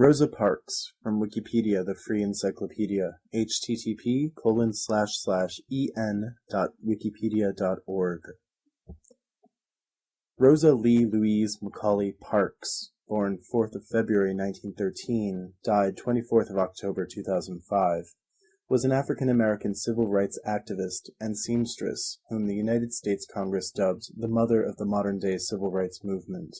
Rosa Parks, from Wikipedia, the free encyclopedia, http://en.wikipedia.org. Rosa Lee Louise Macaulay Parks, born 4th of February 1913, died 24th of October 2005, was an African-American civil rights activist and seamstress whom the United States Congress dubbed the mother of the modern-day civil rights movement.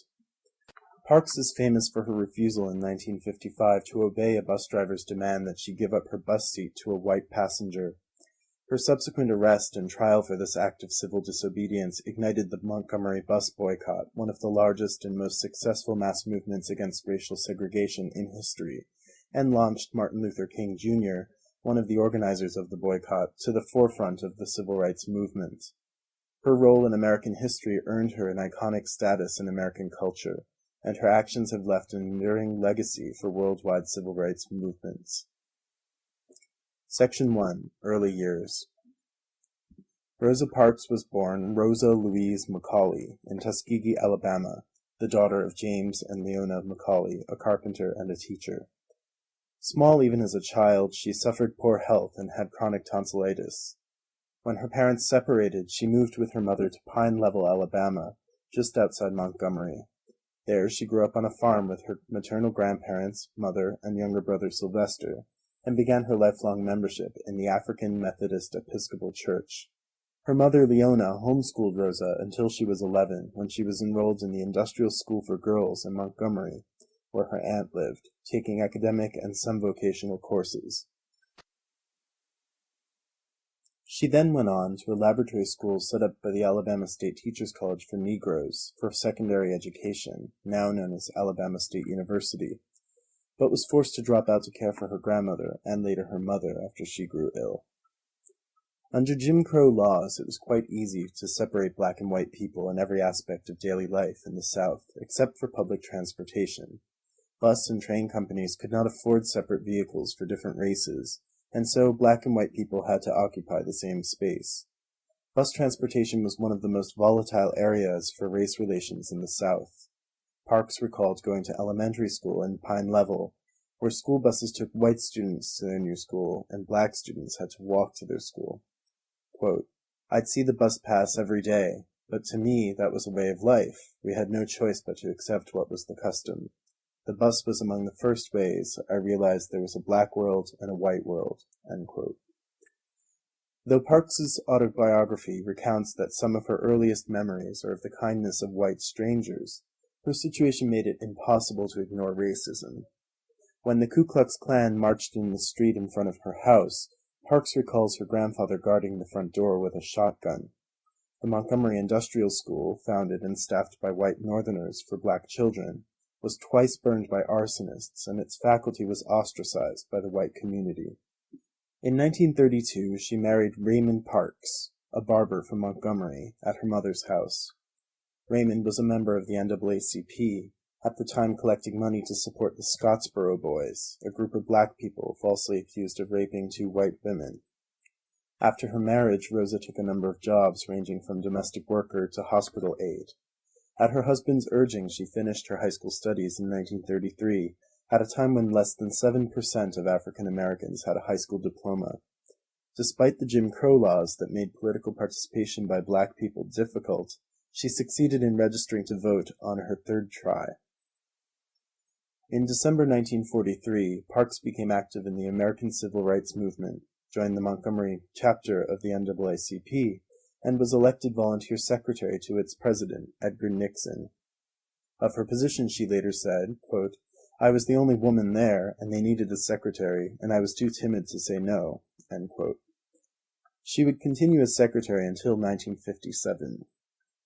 Parks is famous for her refusal in 1955 to obey a bus driver's demand that she give up her bus seat to a white passenger. Her subsequent arrest and trial for this act of civil disobedience ignited the Montgomery bus boycott, one of the largest and most successful mass movements against racial segregation in history, and launched Martin Luther King Jr., one of the organizers of the boycott, to the forefront of the civil rights movement. Her role in American history earned her an iconic status in American culture, and her actions have left an enduring legacy for worldwide civil rights movements. Section 1. Early Years. Rosa Parks was born Rosa Louise Macaulay in Tuskegee, Alabama, the daughter of James and Leona Macaulay, a carpenter and a teacher. Small even as a child, she suffered poor health and had chronic tonsillitis. When her parents separated, she moved with her mother to Pine Level, Alabama, just outside Montgomery. There she grew up on a farm with her maternal grandparents, mother, and younger brother Sylvester, and began her lifelong membership in the African Methodist Episcopal Church. Her mother, Leona, homeschooled Rosa until she was 11, when she was enrolled in the Industrial School for Girls in Montgomery, where her aunt lived, taking academic and some vocational courses. She then went on to a laboratory school set up by the Alabama State Teachers College for Negroes for secondary education, now known as Alabama State University, but was forced to drop out to care for her grandmother and later her mother after she grew ill. Under Jim Crow laws, it was quite easy to separate black and white people in every aspect of daily life in the South, except for public transportation. Bus and train companies could not afford separate vehicles for different races, and so black and white people had to occupy the same space. Bus transportation was one of the most volatile areas for race relations in the South. Parks recalled going to elementary school in Pine Level, where school buses took white students to their new school and black students had to walk to their school. Quote, "I'd see the bus pass every day, but to me that was a way of life. We had no choice but to accept what was the custom. The bus was among the first ways I realized there was a black world and a white world." End quote. Though Parks's autobiography recounts that some of her earliest memories are of the kindness of white strangers, her situation made it impossible to ignore racism. When the Ku Klux Klan marched in the street in front of her house, Parks recalls her grandfather guarding the front door with a shotgun. The Montgomery Industrial School, founded and staffed by white Northerners for black children, was twice burned by arsonists, and its faculty was ostracized by the white community. In 1932, she married Raymond Parks, a barber from Montgomery, at her mother's house. Raymond was a member of the NAACP, at the time collecting money to support the Scottsboro Boys, a group of black people falsely accused of raping 2 white women. After her marriage, Rosa took a number of jobs ranging from domestic worker to hospital aide. At her husband's urging, she finished her high school studies in 1933, at a time when less than 7% of African Americans had a high school diploma. Despite the Jim Crow laws that made political participation by black people difficult, she succeeded in registering to vote on her 3rd try. In December 1943, Parks became active in the American Civil Rights Movement, joined the Montgomery chapter of the NAACP, and was elected volunteer secretary to its president, Edgar Nixon. Of her position she later said, quote, "I was the only woman there, and they needed a secretary, and I was too timid to say no." End quote. She would continue as secretary until 1957.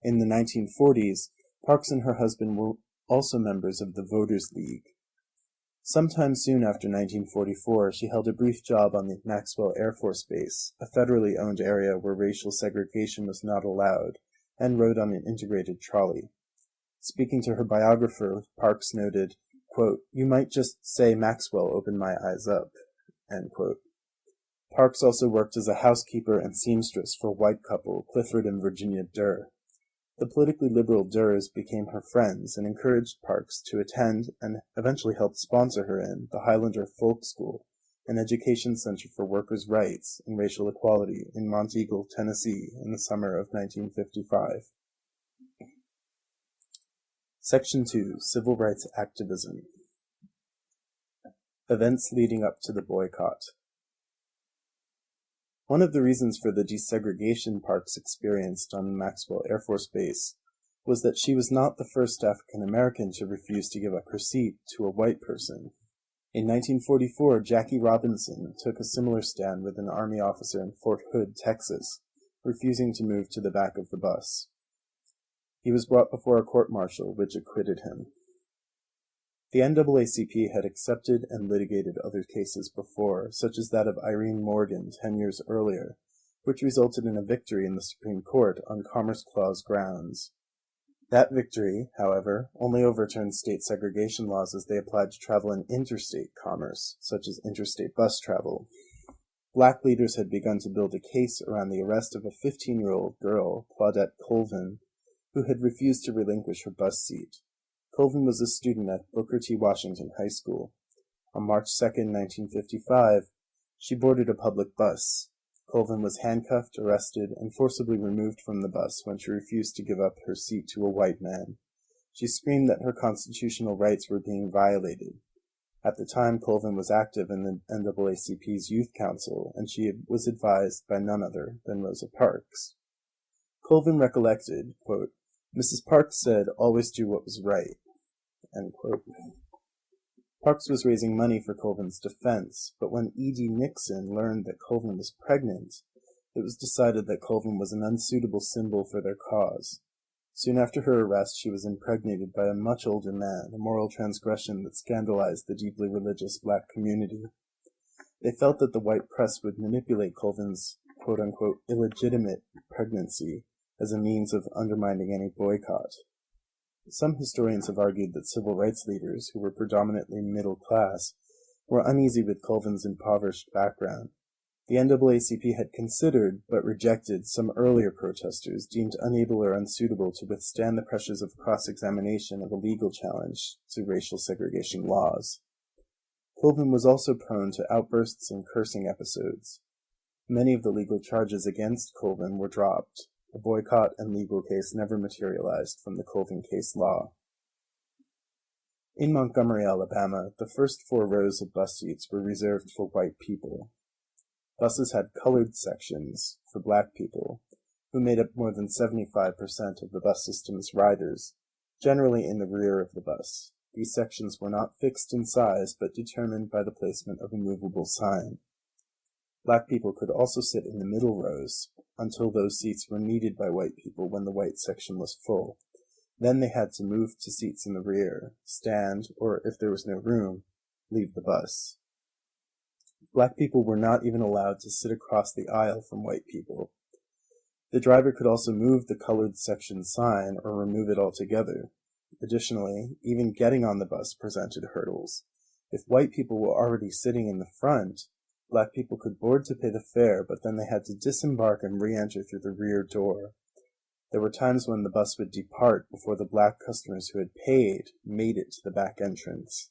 In the 1940s, Parks and her husband were also members of the Voters League. Sometime soon after 1944, she held a brief job on the Maxwell Air Force Base, a federally owned area where racial segregation was not allowed, and rode on an integrated trolley. Speaking to her biographer, Parks noted, quote, "You might just say Maxwell opened my eyes up." End quote. Parks also worked as a housekeeper and seamstress for a white couple, Clifford and Virginia Durr. The politically liberal Durs became her friends and encouraged Parks to attend and eventually helped sponsor her in the Highlander Folk School, an education center for workers' rights and racial equality in Monteagle, Tennessee, in the summer of 1955. Section 2. Civil Rights Activism. Events leading up to the boycott. One of the reasons for the desegregation Parks experienced on Maxwell Air Force Base was that she was not the first African American to refuse to give up her seat to a white person. In 1944, Jackie Robinson took a similar stand with an Army officer in Fort Hood, Texas, refusing to move to the back of the bus. He was brought before a court-martial, which acquitted him. The NAACP had accepted and litigated other cases before, such as that of Irene Morgan 10 years earlier, which resulted in a victory in the Supreme Court on Commerce Clause grounds. That victory, however, only overturned state segregation laws as they applied to travel in interstate commerce, such as interstate bus travel. Black leaders had begun to build a case around the arrest of a 15-year-old girl, Claudette Colvin, who had refused to relinquish her bus seat. Colvin was a student at Booker T. Washington High School. On March 2, 1955, she boarded a public bus. Colvin was handcuffed, arrested, and forcibly removed from the bus when she refused to give up her seat to a white man. She screamed that her constitutional rights were being violated. At the time, Colvin was active in the NAACP's Youth Council, and she was advised by none other than Rosa Parks. Colvin recollected, quote, "Mrs. Parks said, always do what was right," end quote. Parks was raising money for Colvin's defense, but when E.D. Nixon learned that Colvin was pregnant, it was decided that Colvin was an unsuitable symbol for their cause. Soon after her arrest, she was impregnated by a much older man, a moral transgression that scandalized the deeply religious black community. They felt that the white press would manipulate Colvin's quote-unquote illegitimate pregnancy as a means of undermining any boycott. Some historians have argued that civil rights leaders, who were predominantly middle class, were uneasy with Colvin's impoverished background. The NAACP had considered, but rejected, some earlier protesters deemed unable or unsuitable to withstand the pressures of cross-examination of a legal challenge to racial segregation laws. Colvin was also prone to outbursts and cursing episodes. Many of the legal charges against Colvin were dropped. A boycott and legal case never materialized from the Colvin case law. In Montgomery, Alabama, the first 4 rows of bus seats were reserved for white people. Buses had colored sections for black people, who made up more than 75% of the bus system's riders, generally in the rear of the bus. These sections were not fixed in size, but determined by the placement of a movable sign. Black people could also sit in the middle rows, until those seats were needed by white people when the white section was full. Then they had to move to seats in the rear, stand, or if there was no room, leave the bus. Black people were not even allowed to sit across the aisle from white people. The driver could also move the colored section sign or remove it altogether. Additionally, even getting on the bus presented hurdles. If white people were already sitting in the front, black people could board to pay the fare, but then they had to disembark and re-enter through the rear door. There were times when the bus would depart before the black customers who had paid made it to the back entrance.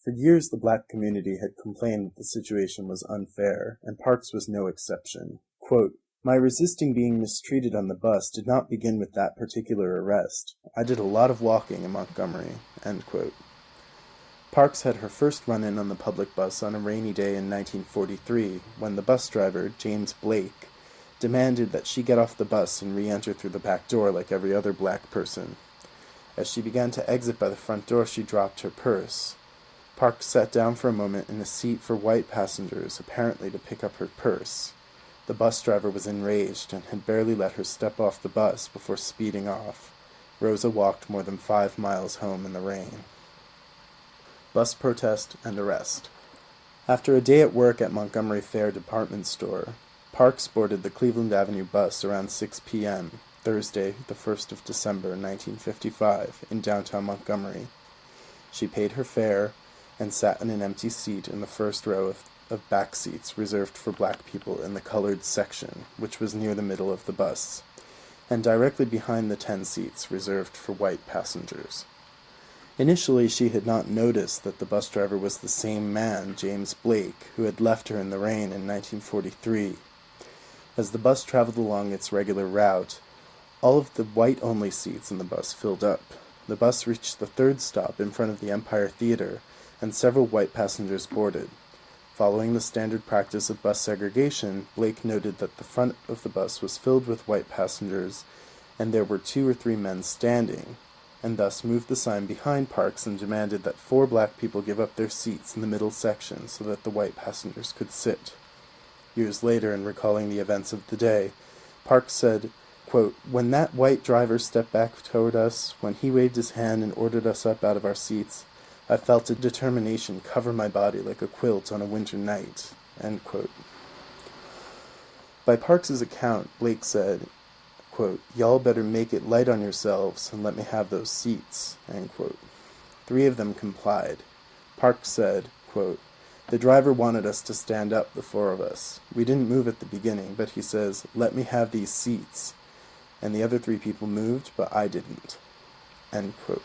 For years, the black community had complained that the situation was unfair, and Parks was no exception. Quote, "My resisting being mistreated on the bus did not begin with that particular arrest. I did a lot of walking in Montgomery," end quote. Parks had her first run-in on the public bus on a rainy day in 1943, when the bus driver, James Blake, demanded that she get off the bus and re-enter through the back door like every other black person. As she began to exit by the front door, she dropped her purse. Parks sat down for a moment in a seat for white passengers, apparently to pick up her purse. The bus driver was enraged and had barely let her step off the bus before speeding off. Rosa walked more than 5 miles home in the rain. Bus protest and arrest. After a day at work at Montgomery Fair department store, Parks boarded the Cleveland Avenue bus around 6 p.m., Thursday, the 1st of December, 1955, in downtown Montgomery. She paid her fare and sat in an empty seat in the first row of back seats reserved for black people in the colored section, which was near the middle of the bus, and directly behind the 10 seats reserved for white passengers. Initially, she had not noticed that the bus driver was the same man, James Blake, who had left her in the rain in 1943. As the bus traveled along its regular route, all of the white-only seats in the bus filled up. The bus reached the third stop in front of the Empire Theater, and several white passengers boarded. Following the standard practice of bus segregation, Blake noted that the front of the bus was filled with white passengers, and there were 2 or 3 men standing, and thus moved the sign behind Parks and demanded that 4 black people give up their seats in the middle section so that the white passengers could sit. Years later, in recalling the events of the day, Parks said, quote, "When that white driver stepped back toward us, when he waved his hand and ordered us up out of our seats, I felt a determination cover my body like a quilt on a winter night." End quote. By Parks's account, Blake said, quote, "Y'all better make it light on yourselves and let me have those seats." End quote. 3 of them complied. Parks said, quote, "The driver wanted us to stand up, the 4 of us. We didn't move at the beginning, but he says, 'Let me have these seats.' And the other 3 people moved, but I didn't." End quote.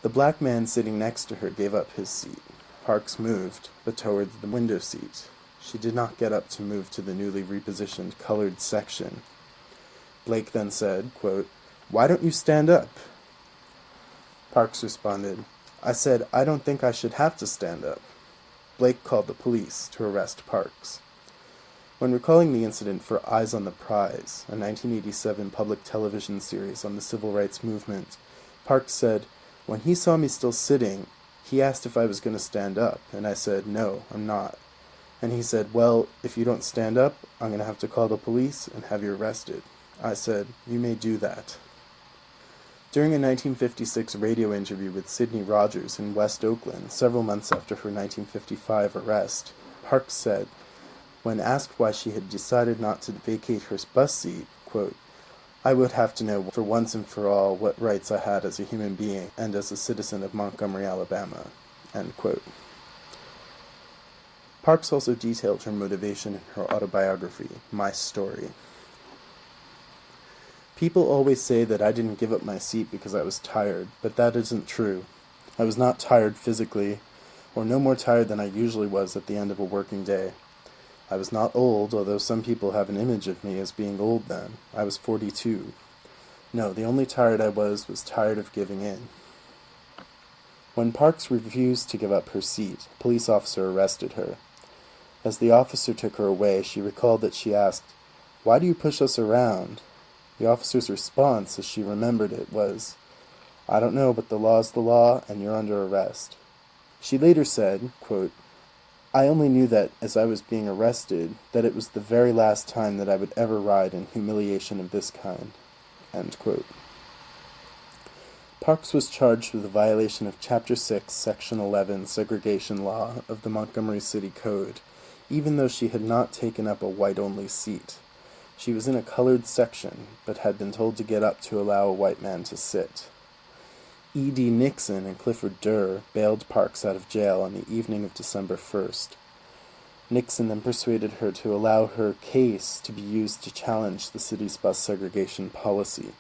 The black man sitting next to her gave up his seat. Parks moved, but towards the window seat. She did not get up to move to the newly repositioned colored section. Blake then said, quote, "Why don't you stand up?" Parks responded, "I said, I don't think I should have to stand up." Blake called the police to arrest Parks. When recalling the incident for Eyes on the Prize, a 1987 public television series on the civil rights movement, Parks said, "When he saw me still sitting, he asked if I was going to stand up, and I said, 'No, I'm not.' And he said, 'Well, if you don't stand up, I'm going to have to call the police and have you arrested.' I said, 'You may do that.'" During a 1956 radio interview with Sidney Rogers in West Oakland, several months after her 1955 arrest, Parks said, when asked why she had decided not to vacate her bus seat, quote, "I would have to know for once and for all what rights I had as a human being and as a citizen of Montgomery, Alabama." End quote. Parks also detailed her motivation in her autobiography, My Story. "People always say that I didn't give up my seat because I was tired, but that isn't true. I was not tired physically, or no more tired than I usually was at the end of a working day. I was not old, although some people have an image of me as being old then. I was 42. No, the only tired I was tired of giving in." When Parks refused to give up her seat, a police officer arrested her. As the officer took her away, she recalled that she asked, "Why do you push us around?" The officer's response, as she remembered it, was, "I don't know, but the law's the law, and you're under arrest." She later said, quote, "I only knew that, as I was being arrested, that it was the very last time that I would ever ride in humiliation of this kind." End quote. Parks was charged with a violation of Chapter 6, Section 11 segregation law of the Montgomery City Code, even though she had not taken up a white-only seat. She was in a colored section, but had been told to get up to allow a white man to sit. E.D. Nixon and Clifford Durr bailed Parks out of jail on the evening of December 1st. Nixon then persuaded her to allow her case to be used to challenge the city's bus segregation policy.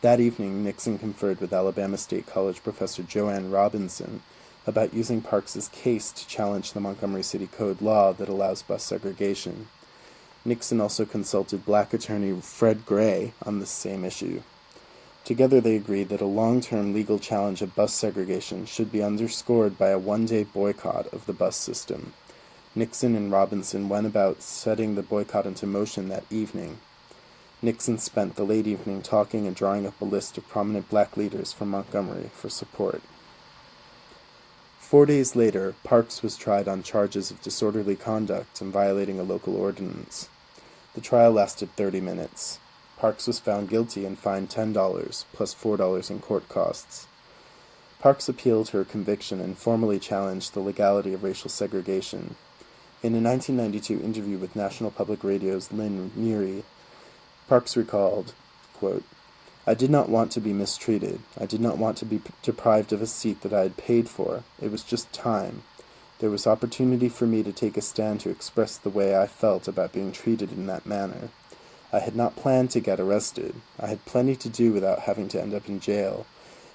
That evening, Nixon conferred with Alabama State College professor Joanne Robinson about using Parks's case to challenge the Montgomery City Code law that allows bus segregation. Nixon also consulted black attorney Fred Gray on this same issue. Together they agreed that a long-term legal challenge of bus segregation should be underscored by a one-day boycott of the bus system. Nixon and Robinson went about setting the boycott into motion that evening. Nixon spent the late evening talking and drawing up a list of prominent black leaders from Montgomery for support. 4 days later, Parks was tried on charges of disorderly conduct and violating a local ordinance. The trial lasted 30 minutes. Parks was found guilty and fined $10, plus $4 in court costs. Parks appealed her conviction and formally challenged the legality of racial segregation. In a 1992 interview with National Public Radio's Lynn Neary, Parks recalled, quote, "I did not want to be mistreated. I did not want to be deprived of a seat that I had paid for. It was just time. There was opportunity for me to take a stand to express the way I felt about being treated in that manner. I had not planned to get arrested. I had plenty to do without having to end up in jail.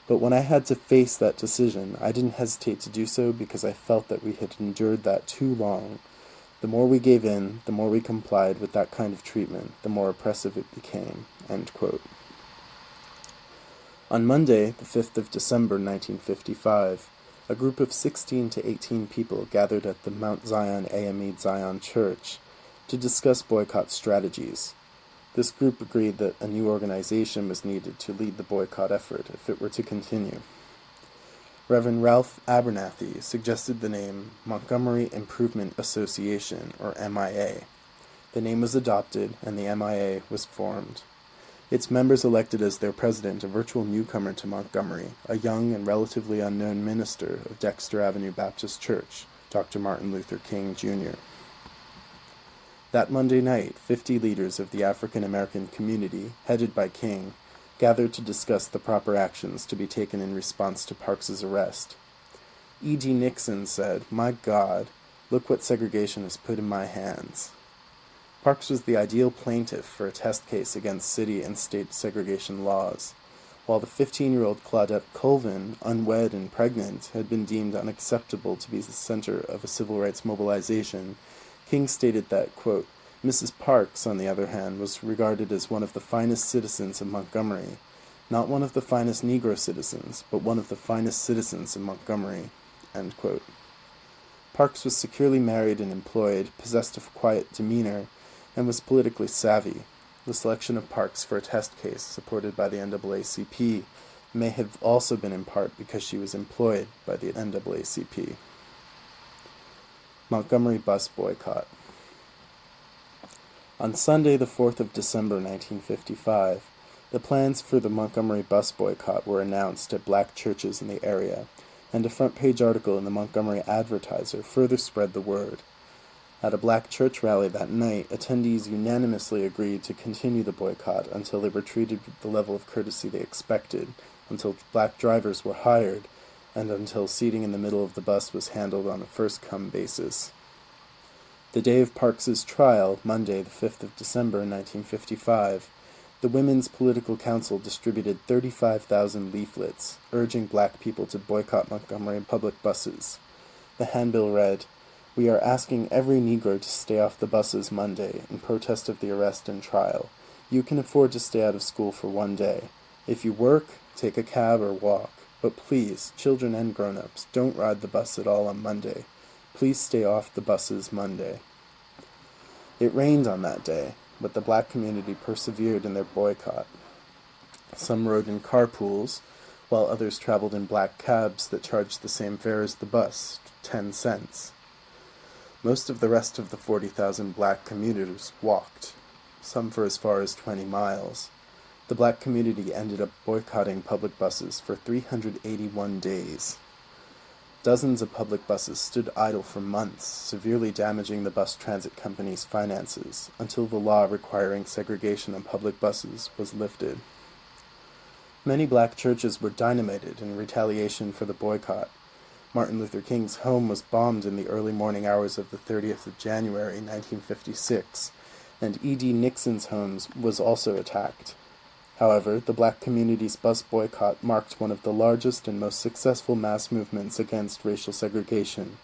But when I had to face that decision, I didn't hesitate to do so because I felt that we had endured that too long. The more we gave in, the more we complied with that kind of treatment, the more oppressive it became." End quote. On Monday, the 5th of December, 1955, a group of 16 to 18 people gathered at the Mount Zion AME Zion Church to discuss boycott strategies. This group agreed that a new organization was needed to lead the boycott effort if it were to continue. Reverend Ralph Abernathy suggested the name Montgomery Improvement Association, or MIA. The name was adopted, and the MIA was formed. Its members elected as their president a virtual newcomer to Montgomery, a young and relatively unknown minister of Dexter Avenue Baptist Church, Dr. Martin Luther King, Jr. That Monday night, 50 leaders of the African American community, headed by King, gathered to discuss the proper actions to be taken in response to Parks's arrest. E.D. Nixon said, "My God, look what segregation has put in my hands." Parks was the ideal plaintiff for a test case against city and state segregation laws. While the 15-year-old Claudette Colvin, unwed and pregnant, had been deemed unacceptable to be the center of a civil rights mobilization, King stated that, quote, "Mrs. Parks, on the other hand, was regarded as one of the finest citizens of Montgomery, not one of the finest Negro citizens, but one of the finest citizens in Montgomery." End quote. Parks was securely married and employed, possessed a quiet demeanor, and was politically savvy. The selection of Parks for a test case supported by the NAACP may have also been in part because she was employed by the NAACP. Montgomery bus boycott. On Sunday, the 4th of December, 1955, the plans for the Montgomery bus boycott were announced at black churches in the area, and a front-page article in the Montgomery Advertiser further spread the word. At a black church rally that night, attendees unanimously agreed to continue the boycott until they were treated with the level of courtesy they expected, until black drivers were hired, and until seating in the middle of the bus was handled on a first-come basis. The day of Parks's trial, Monday, the 5th of December, 1955, the Women's Political Council distributed 35,000 leaflets, urging black people to boycott Montgomery public buses. The handbill read, "We are asking every Negro to stay off the buses Monday in protest of the arrest and trial. You can afford to stay out of school for one day. If you work, take a cab or walk. But please, children and grown-ups, don't ride the bus at all on Monday. Please stay off the buses Monday." It rained on that day, but the black community persevered in their boycott. Some rode in carpools, while others traveled in black cabs that charged the same fare as the bus, 10 cents. Most of the rest of the 40,000 black commuters walked, some for as far as 20 miles. The black community ended up boycotting public buses for 381 days. Dozens of public buses stood idle for months, severely damaging the bus transit company's finances, until the law requiring segregation on public buses was lifted. Many black churches were dynamited in retaliation for the boycott. Martin Luther King's home was bombed in the early morning hours of the 30th of January, 1956, and E.D. Nixon's home was also attacked. However, the black community's bus boycott marked one of the largest and most successful mass movements against racial segregation.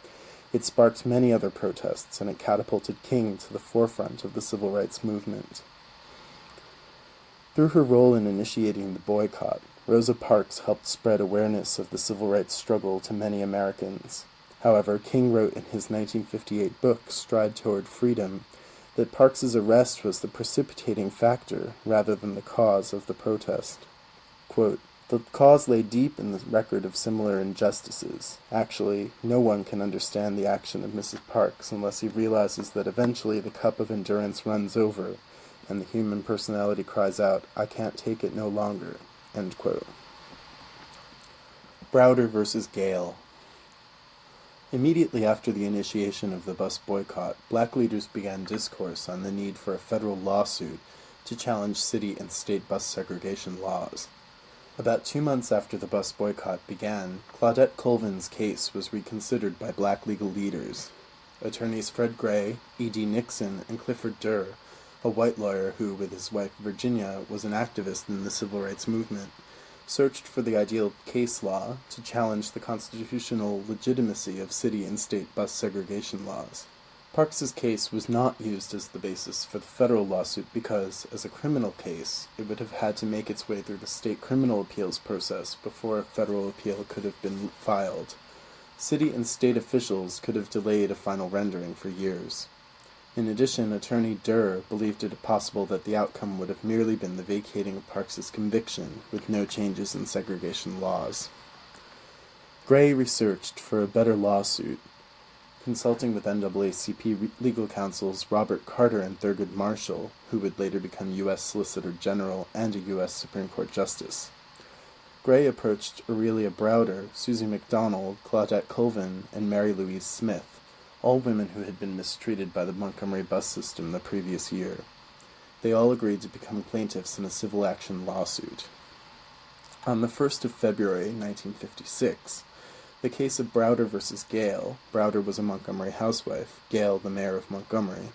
It sparked many other protests, and it catapulted King to the forefront of the civil rights movement. Through her role in initiating the boycott, Rosa Parks helped spread awareness of the civil rights struggle to many Americans. However, King wrote in his 1958 book, Stride Toward Freedom, that Parks's arrest was the precipitating factor rather than the cause of the protest. Quote, "The cause lay deep in the record of similar injustices. Actually, no one can understand the action of Mrs. Parks unless he realizes that eventually the cup of endurance runs over, and the human personality cries out, 'I can't take it no longer.'" End quote. Browder versus Gale. Immediately after the initiation of the bus boycott, black leaders began discourse on the need for a federal lawsuit to challenge city and state bus segregation laws. About 2 months after the bus boycott began, Claudette Colvin's case was reconsidered by black legal leaders. Attorneys Fred Gray, E.D. Nixon, and Clifford Durr a white lawyer who, with his wife Virginia, was an activist in the civil rights movement, searched for the ideal case law to challenge the constitutional legitimacy of city and state bus segregation laws. Parks's case was not used as the basis for the federal lawsuit because, as a criminal case, it would have had to make its way through the state criminal appeals process before a federal appeal could have been filed. City and state officials could have delayed a final rendering for years. In addition, Attorney Durr believed it possible that the outcome would have merely been the vacating of Parks's conviction, with no changes in segregation laws. Gray researched for a better lawsuit, consulting with NAACP legal counsels Robert Carter and Thurgood Marshall, who would later become U.S. Solicitor General and a U.S. Supreme Court Justice. Gray approached Aurelia Browder, Susie McDonald, Claudette Colvin, and Mary Louise Smith, all women who had been mistreated by the Montgomery bus system the previous year. They all agreed to become plaintiffs in a civil action lawsuit. On the 1st of February, 1956, the case of Browder v. Gale, Browder was a Montgomery housewife, Gale the mayor of Montgomery,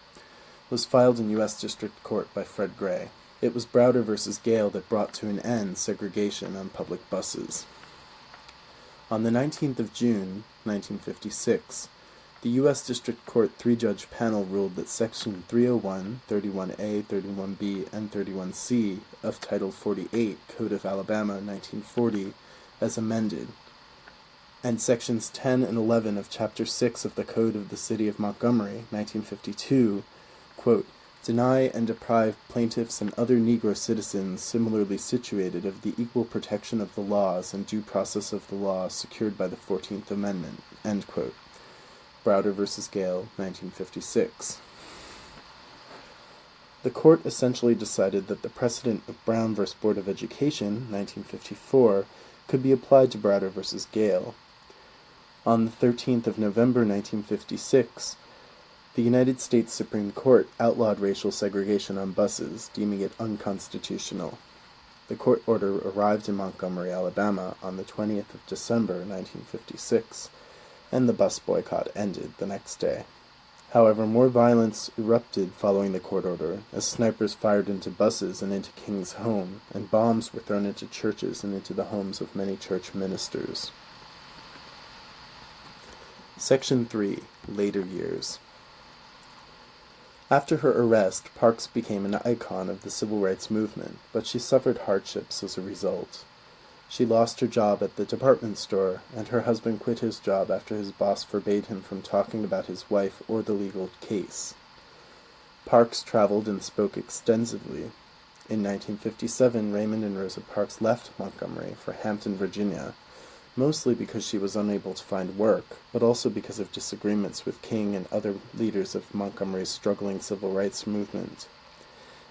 was filed in U.S. District Court by Fred Gray. It was Browder v. Gale that brought to an end segregation on public buses. On the 19th of June, 1956, the U.S. District Court three-judge panel ruled that Section 301, 31A, 31B, and 31C of Title 48, Code of Alabama, 1940, as amended, and Sections 10 and 11 of Chapter 6 of the Code of the City of Montgomery, 1952, quote, deny and deprive plaintiffs and other Negro citizens similarly situated of the equal protection of the laws and due process of the law secured by the 14th Amendment, end quote. Browder v. Gale, 1956. The court essentially decided that the precedent of Brown v. Board of Education, 1954, could be applied to Browder v. Gale. On the 13th of November, 1956, the United States Supreme Court outlawed racial segregation on buses, deeming it unconstitutional. The court order arrived in Montgomery, Alabama, on the 20th of December, 1956, and the bus boycott ended the next day. However, more violence erupted following the court order, as snipers fired into buses and into King's home, and bombs were thrown into churches and into the homes of many church ministers. Section 3. Later Years. After her arrest, Parks became an icon of the civil rights movement, but she suffered hardships as a result. She lost her job at the department store, and her husband quit his job after his boss forbade him from talking about his wife or the legal case. Parks traveled and spoke extensively. In 1957, Raymond and Rosa Parks left Montgomery for Hampton, Virginia, mostly because she was unable to find work, but also because of disagreements with King and other leaders of Montgomery's struggling civil rights movement.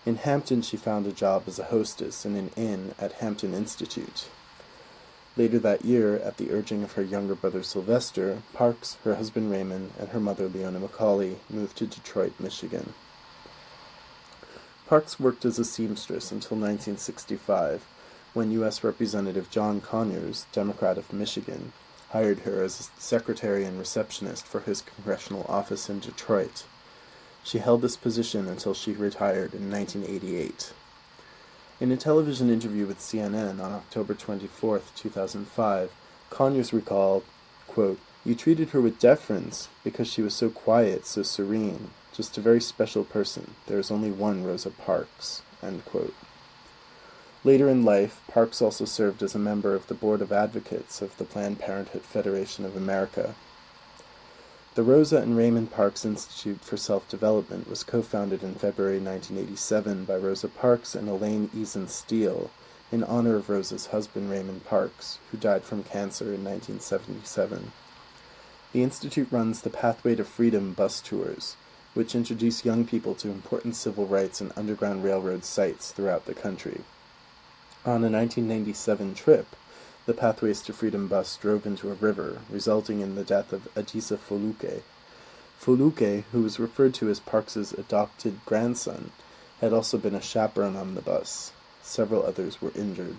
In Hampton, she found a job as a hostess in an inn at Hampton Institute. Later that year, at the urging of her younger brother Sylvester, Parks, her husband Raymond, and her mother Leona McCauley moved to Detroit, Michigan. Parks worked as a seamstress until 1965, when U.S. Representative John Conyers, Democrat of Michigan, hired her as a secretary and receptionist for his congressional office in Detroit. She held this position until she retired in 1988. In a television interview with CNN on October 24, 2005, Conyers recalled, quote, "You treated her with deference because she was so quiet, so serene, just a very special person. There is only one Rosa Parks," end quote. Later in life, Parks also served as a member of the Board of Advocates of the Planned Parenthood Federation of America. The Rosa and Raymond Parks Institute for Self-Development was co-founded in February 1987 by Rosa Parks and Elaine Eason Steele in honor of Rosa's husband Raymond Parks, who died from cancer in 1977. The institute runs the Pathway to Freedom bus tours, which introduce young people to important civil rights and Underground Railroad sites throughout the country. On a 1997 trip, the Pathways to Freedom bus drove into a river, resulting in the death of Adisa Foluke. Foluke, who was referred to as Parks's adopted grandson, had also been a chaperone on the bus. Several others were injured.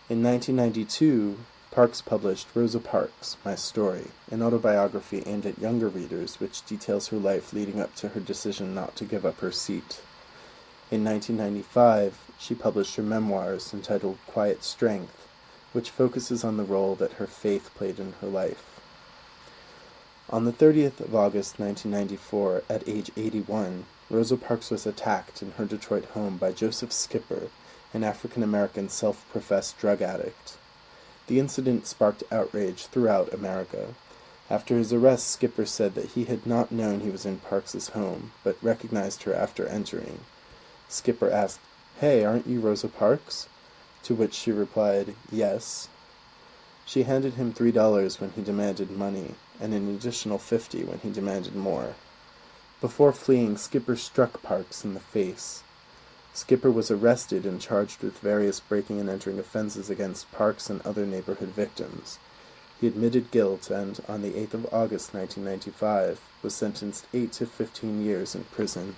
In 1992, Parks published Rosa Parks, My Story, an autobiography aimed at younger readers which details her life leading up to her decision not to give up her seat. In 1995, she published her memoirs entitled Quiet Strength, which focuses on the role that her faith played in her life. On the 30th of August 1994, at age 81, Rosa Parks was attacked in her Detroit home by Joseph Skipper, an African-American self-professed drug addict. The incident sparked outrage throughout America. After his arrest, Skipper said that he had not known he was in Parks's home, but recognized her after entering. Skipper asked, "Hey, aren't you Rosa Parks?" To which she replied, "Yes." She handed him $3 when he demanded money, and an additional $50 when he demanded more. Before fleeing, Skipper struck Parks in the face. Skipper was arrested and charged with various breaking and entering offenses against Parks and other neighborhood victims. He admitted guilt and, on the 8th of August 1995, was sentenced 8 to 15 years in prison.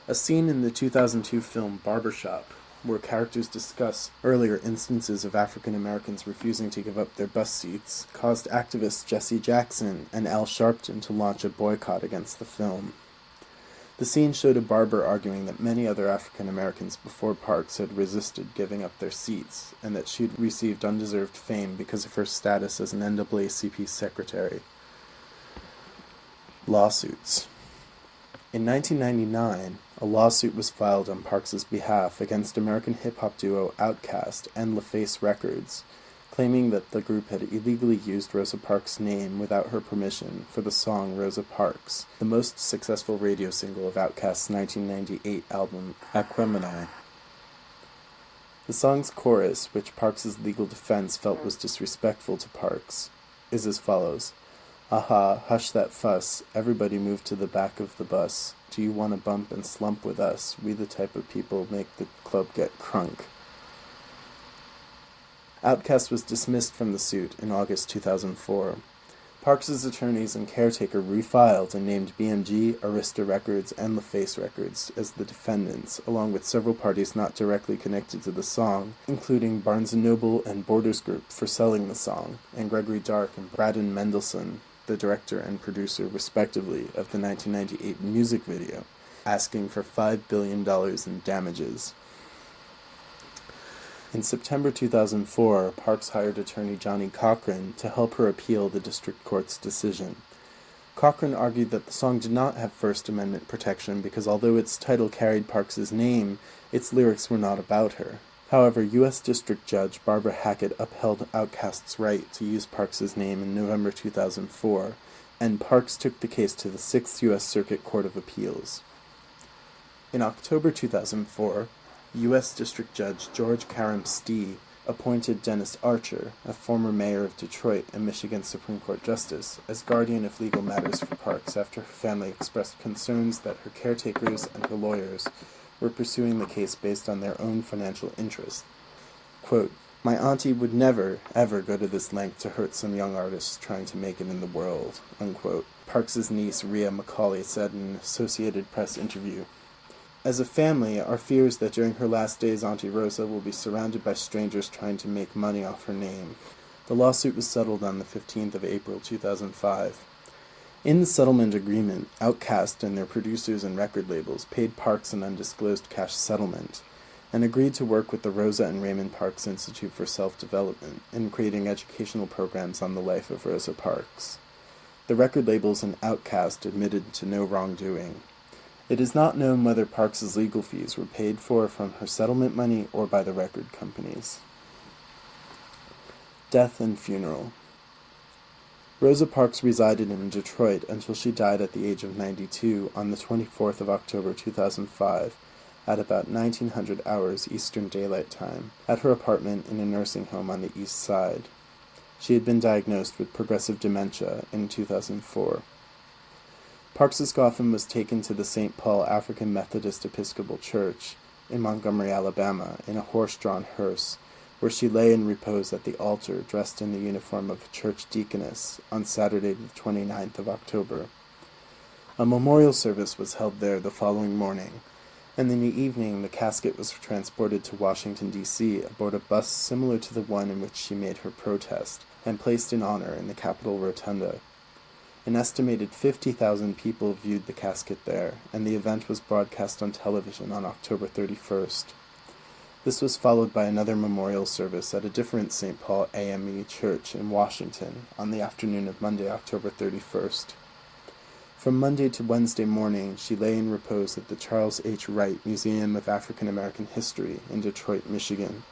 A scene in the 2002 film Barbershop, where characters discuss earlier instances of African Americans refusing to give up their bus seats, caused activists Jesse Jackson and Al Sharpton to launch a boycott against the film. The scene showed a barber arguing that many other African Americans before Parks had resisted giving up their seats, and that she had received undeserved fame because of her status as an NAACP secretary. Lawsuits. In 1999, a lawsuit was filed on Parks's behalf against American hip-hop duo Outkast and LaFace Records, claiming that the group had illegally used Rosa Parks' name without her permission for the song Rosa Parks, the most successful radio single of Outkast's 1998 album Aquemini. The song's chorus, which Parks's legal defense felt was disrespectful to Parks, is as follows. "Aha, hush that fuss, everybody move to the back of the bus. Do you want to bump and slump with us? We the type of people make the club get crunk." Outkast was dismissed from the suit in August 2004. Parks's attorneys and caretaker refiled and named BMG, Arista Records, and LaFace Records as the defendants, along with several parties not directly connected to the song, including Barnes & Noble and Borders Group for selling the song, and Gregory Dark and Braden Mendelsohn, the director and producer, respectively, of the 1998 music video, asking for $5 billion in damages. In September 2004, Parks hired attorney Johnny Cochran to help her appeal the district court's decision. Cochran argued that the song did not have First Amendment protection because although its title carried Parks's name, its lyrics were not about her. However, U.S. District Judge Barbara Hackett upheld Outkast's right to use Parks's name in November 2004, and Parks took the case to the 6th U.S. Circuit Court of Appeals. In October 2004, U.S. District Judge George Karam-Stee appointed Dennis Archer, a former mayor of Detroit and Michigan Supreme Court justice, as guardian of legal matters for Parks after her family expressed concerns that her caretakers and her lawyers were pursuing the case based on their own financial interests. Quote, "My auntie would never, ever go to this length to hurt some young artists trying to make it in the world," unquote, Parks's niece Rhea McCauley said in an Associated Press interview. As a family, our fear is that during her last days, Auntie Rosa will be surrounded by strangers trying to make money off her name. The lawsuit was settled on the 15th of April 2005. In the settlement agreement, Outkast and their producers and record labels paid Parks an undisclosed cash settlement, and agreed to work with the Rosa and Raymond Parks Institute for Self-Development in creating educational programs on the life of Rosa Parks. The record labels and Outkast admitted to no wrongdoing. It is not known whether Parks's legal fees were paid for from her settlement money or by the record companies. Death and funeral. Rosa Parks resided in Detroit until she died at the age of 92 on the 24th of October 2005 at about 1900 hours Eastern Daylight Time at her apartment in a nursing home on the East Side. She had been diagnosed with progressive dementia in 2004. Parks's coffin was taken to the St. Paul African Methodist Episcopal Church in Montgomery, Alabama, in a horse-drawn hearse, where she lay in repose at the altar dressed in the uniform of a church deaconess on Saturday the 29th of October. A memorial service was held there the following morning, and in the evening the casket was transported to Washington, D.C. aboard a bus similar to the one in which she made her protest, and placed in honor in the Capitol Rotunda. An estimated 50,000 people viewed the casket there, and the event was broadcast on television on October 31st. This was followed by another memorial service at a different St. Paul AME church in Washington on the afternoon of Monday, October 31st. From Monday to Wednesday morning, she lay in repose at the Charles H. Wright Museum of African American History in Detroit, Michigan.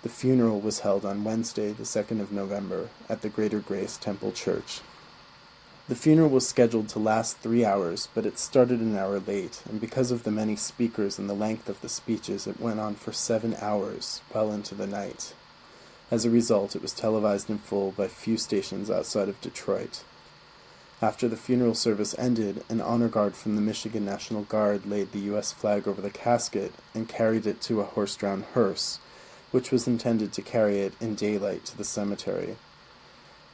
The funeral was held on Wednesday, the 2nd of November, at the Greater Grace Temple Church. The funeral was scheduled to last 3 hours, but it started an hour late, and because of the many speakers and the length of the speeches, it went on for 7 hours, well into the night. As a result, it was televised in full by few stations outside of Detroit. After the funeral service ended, an honor guard from the Michigan National Guard laid the U.S. flag over the casket and carried it to a horse-drawn hearse, which was intended to carry it in daylight to the cemetery.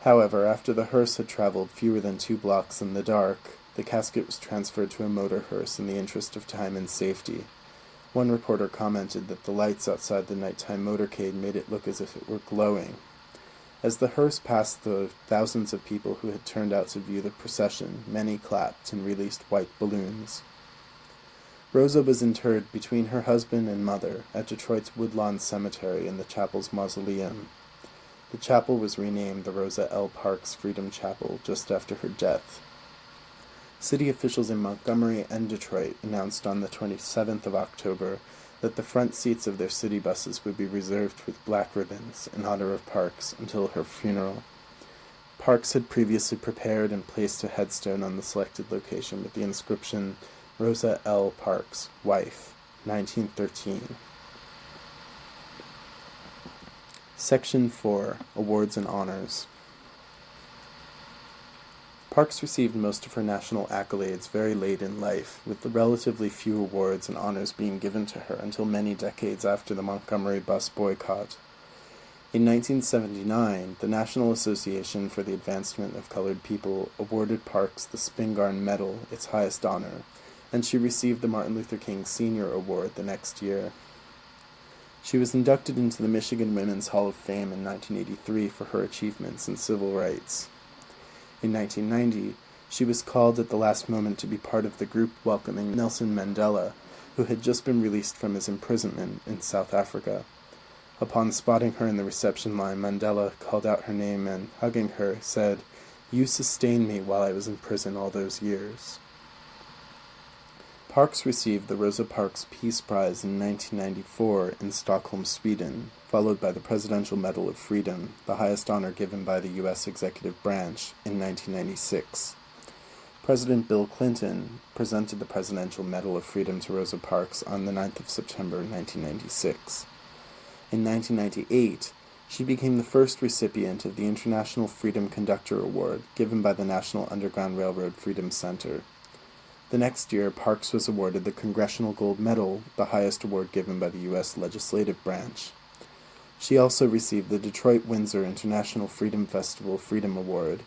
However, after the hearse had traveled fewer than 2 blocks in the dark, the casket was transferred to a motor hearse in the interest of time and safety. One reporter commented that the lights outside the nighttime motorcade made it look as if it were glowing. As the hearse passed the thousands of people who had turned out to view the procession, many clapped and released white balloons. Rosa was interred between her husband and mother at Detroit's Woodlawn Cemetery in the chapel's mausoleum. The chapel was renamed the Rosa L. Parks Freedom Chapel just after her death. City officials in Montgomery and Detroit announced on the 27th of October that the front seats of their city buses would be reserved with black ribbons in honor of Parks until her funeral. Parks had previously prepared and placed a headstone on the selected location with the inscription, Rosa L. Parks, wife, 1913. Section 4. Awards and Honors. Parks received most of her national accolades very late in life, with the relatively few awards and honors being given to her until many decades after the Montgomery bus boycott. In 1979, the National Association for the Advancement of Colored People awarded Parks the Spingarn Medal, its highest honor, and she received the Martin Luther King Sr. Award the next year. She was inducted into the Michigan Women's Hall of Fame in 1983 for her achievements in civil rights. In 1990, she was called at the last moment to be part of the group welcoming Nelson Mandela, who had just been released from his imprisonment in South Africa. Upon spotting her in the reception line, Mandela called out her name and, hugging her, said, "You sustained me while I was in prison all those years." Parks received the Rosa Parks Peace Prize in 1994 in Stockholm, Sweden, followed by the Presidential Medal of Freedom, the highest honor given by the U.S. executive branch, in 1996. President Bill Clinton presented the Presidential Medal of Freedom to Rosa Parks on the 9th of September 1996. In 1998, she became the first recipient of the International Freedom Conductor Award given by the National Underground Railroad Freedom Center. The next year, Parks was awarded the Congressional Gold Medal, the highest award given by the U.S. legislative branch. She also received the Detroit-Windsor International Freedom Festival Freedom Award,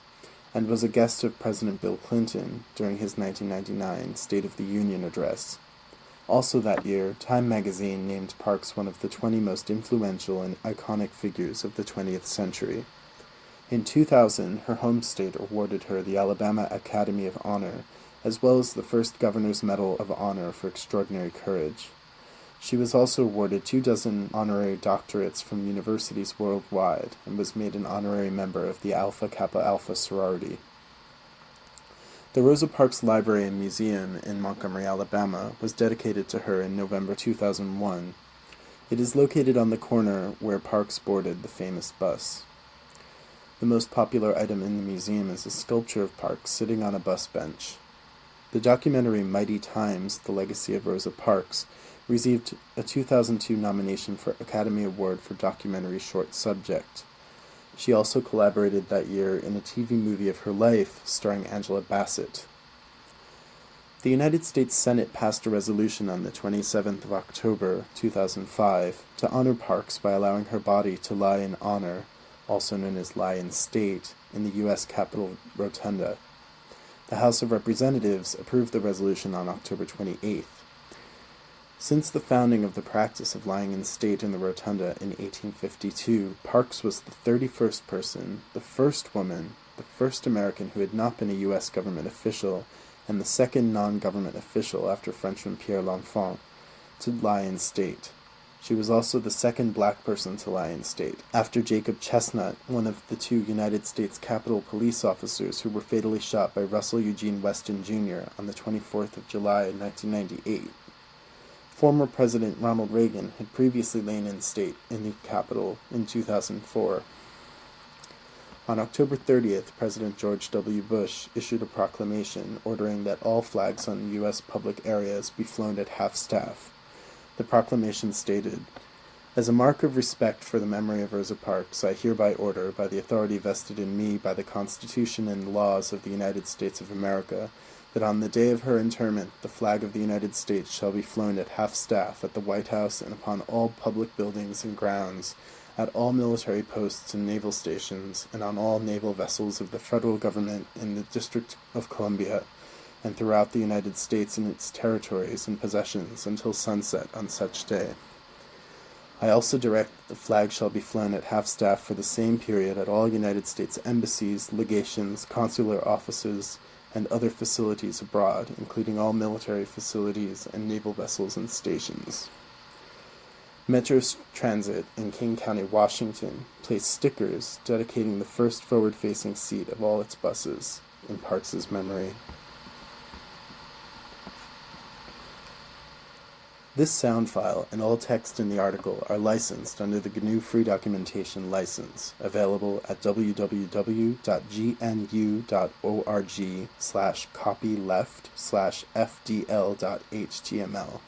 and was a guest of President Bill Clinton during his 1999 State of the Union address. Also that year, Time magazine named Parks one of the 20 most influential and iconic figures of the 20th century. In 2000, her home state awarded her the Alabama Academy of Honor, as well as the first Governor's Medal of Honor for Extraordinary Courage. She was also awarded 24 honorary doctorates from universities worldwide, and was made an honorary member of the Alpha Kappa Alpha sorority. The Rosa Parks Library and Museum in Montgomery, Alabama, was dedicated to her in November 2001. It is located on the corner where Parks boarded the famous bus. The most popular item in the museum is a sculpture of Parks sitting on a bus bench. The documentary Mighty Times, The Legacy of Rosa Parks, received a 2002 nomination for Academy Award for Documentary Short Subject. She also collaborated that year in a TV movie of her life starring Angela Bassett. The United States Senate passed a resolution on the 27th of October, 2005, to honor Parks by allowing her body to lie in honor, also known as lie in state, in the U.S. Capitol Rotunda. The House of Representatives approved the resolution on October 28th. Since the founding of the practice of lying in state in the rotunda in 1852, Parks was the 31st person, the first woman, the first American who had not been a U.S. government official, and the second non-government official after Frenchman Pierre L'Enfant to lie in state. She was also the second black person to lie in state, after Jacob Chestnut, one of the two United States Capitol Police officers who were fatally shot by Russell Eugene Weston Jr. on the 24th of July, 1998. Former President Ronald Reagan had previously lain in state in the Capitol in 2004. On October 30th, President George W. Bush issued a proclamation ordering that all flags on U.S. public areas be flown at half-staff. The proclamation stated, "As a mark of respect for the memory of Rosa Parks, I hereby order, by the authority vested in me by the Constitution and laws of the United States of America, that on the day of her interment the flag of the United States shall be flown at half-staff at the White House and upon all public buildings and grounds, at all military posts and naval stations, and on all naval vessels of the federal government in the District of Columbia, and throughout the United States and its territories and possessions until sunset on such day. I also direct that the flag shall be flown at half-staff for the same period at all United States embassies, legations, consular offices, and other facilities abroad, including all military facilities and naval vessels and stations." Metro Transit in King County, Washington, placed stickers dedicating the first forward-facing seat of all its buses in Parks's memory. This sound file and all text in the article are licensed under the GNU Free Documentation License, available at www.gnu.org/copyleft/fdl.html.